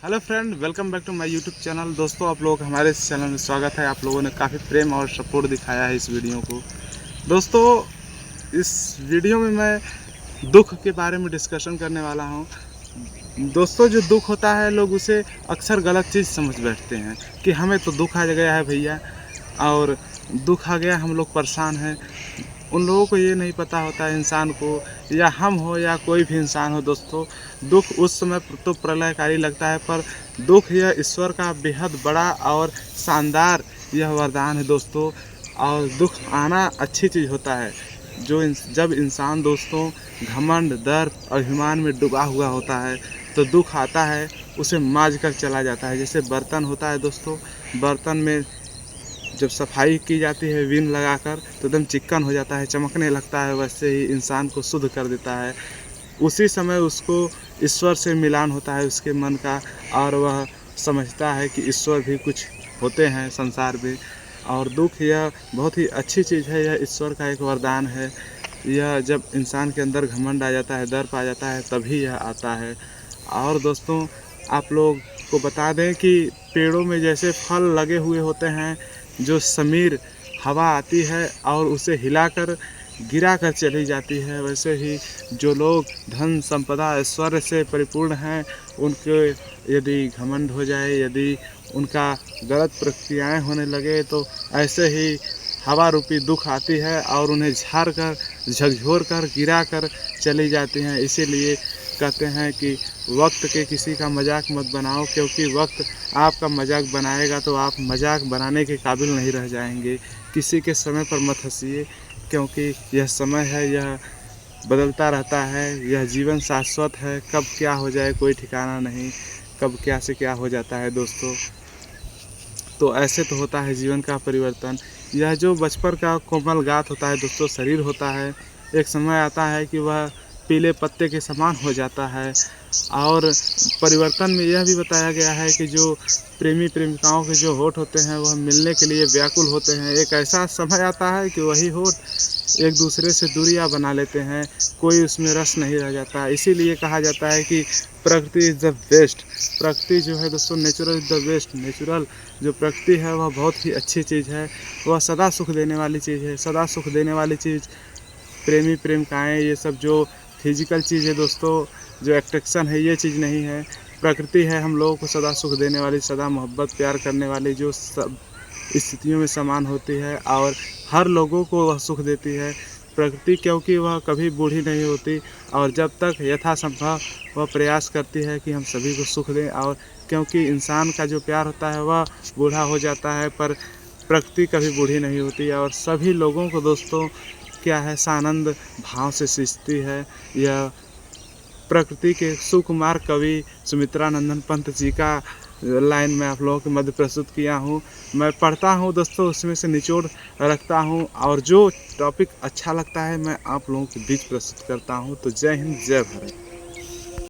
Hello friend, welcome back to my YouTube channel. दोस्तों, आप लोग हमारे इस चैनल में स्वागत है। आप लोगों ने काफ़ी प्रेम और सपोर्ट दिखाया है इस वीडियो को। दोस्तों, इस वीडियो में मैं दुख के बारे में डिस्कशन करने वाला हूं। दोस्तों, जो दुख होता है लोग उसे अक्सर गलत चीज़ समझ बैठते हैं कि हमें तो दुख आ गया है भैया, और दुख आ गया, हम लोग परेशान हैं। उन लोगों को ये नहीं पता होता है इंसान को, या हम हो या कोई भी इंसान हो दोस्तों, दुख उस समय तो प्रलयकारी लगता है, पर दुख यह ईश्वर का बेहद बड़ा और शानदार यह वरदान है दोस्तों। और दुख आना अच्छी चीज़ होता है। जब इंसान दोस्तों घमंड, दर्प, अभिमान में डूबा हुआ होता है तो दुख आता है, उसे मांझ कर चला जाता है। जैसे बर्तन होता है दोस्तों, बर्तन में जब सफाई की जाती है विम लगाकर तो एकदम चिक्कन हो जाता है, चमकने लगता है। वैसे ही इंसान को शुद्ध कर देता है। उसी समय उसको ईश्वर से मिलान होता है उसके मन का, और वह समझता है कि ईश्वर भी कुछ होते हैं संसार में। और दुख यह बहुत ही अच्छी चीज़ है, यह ईश्वर का एक वरदान है। यह जब इंसान के अंदर घमंड आ जाता है, दर्प आ जाता है, तभी यह आता है। और दोस्तों, आप लोग को बता दें कि पेड़ों में जैसे फल लगे हुए होते हैं, जो समीर हवा आती है और उसे हिलाकर गिरा कर चली जाती है, वैसे ही जो लोग धन संपदा ऐश्वर्य से परिपूर्ण हैं, उनके यदि घमंड हो जाए, यदि उनका गलत प्रक्रियाएं होने लगे, तो ऐसे ही हवा रूपी दुख आती है और उन्हें झाड़ कर, झकझोर कर, गिरा कर चली जाती हैं। इसीलिए कहते हैं कि वक्त के किसी का मजाक मत बनाओ, क्योंकि वक्त आपका मजाक बनाएगा तो आप मजाक बनाने के काबिल नहीं रह जाएंगे। किसी के समय पर मत हंसिए, क्योंकि यह समय है, यह बदलता रहता है। यह जीवन शाश्वत है, कब क्या हो जाए कोई ठिकाना नहीं, कब क्या से क्या हो जाता है दोस्तों। तो ऐसे तो होता है जीवन का परिवर्तन। यह जो बचपन का कोमल गात होता है दोस्तों, शरीर होता है, एक समय आता है कि वह पीले पत्ते के समान हो जाता है। और परिवर्तन में यह भी बताया गया है कि जो प्रेमी प्रेमिकाओं के जो होठ होते हैं वह मिलने के लिए व्याकुल होते हैं। एक ऐसा समय आता है कि वही होठ एक दूसरे से दूरियां बना लेते हैं, कोई उसमें रस नहीं रह जाता। इसीलिए कहा जाता है कि प्रकृति इज़ द बेस्ट। प्रकृति जो है दोस्तों, natural is the best. Natural जो प्रकृति है वह बहुत ही अच्छी चीज़ है, वह सदा सुख देने वाली चीज़ है। सदा सुख देने वाली चीज़ प्रेमी प्रेमिकाएँ, ये सब जो फिजिकल चीज़ है दोस्तों, जो अट्रैक्शन है, ये चीज़ नहीं है। प्रकृति है हम लोगों को सदा सुख देने वाली, सदा मोहब्बत प्यार करने वाली, जो सब स्थितियों में समान होती है और हर लोगों को वह सुख देती है प्रकृति, क्योंकि वह कभी बूढ़ी नहीं होती। और जब तक यथासंभव वह प्रयास करती है कि हम सभी को सुख दें। और क्योंकि इंसान का जो प्यार होता है वह बूढ़ा हो जाता है, पर प्रकृति कभी बूढ़ी नहीं होती। और सभी लोगों को दोस्तों क्या है, सानंद भाव से सींचती है। यह प्रकृति के सुकुमार कवि सुमित्रा नंदन पंत जी का लाइन में आप लोगों के मध्य प्रस्तुत किया हूँ। मैं पढ़ता हूँ दोस्तों, उसमें से निचोड़ रखता हूँ, और जो टॉपिक अच्छा लगता है मैं आप लोगों के बीच प्रस्तुत करता हूँ। तो जय हिंद, जय भारत।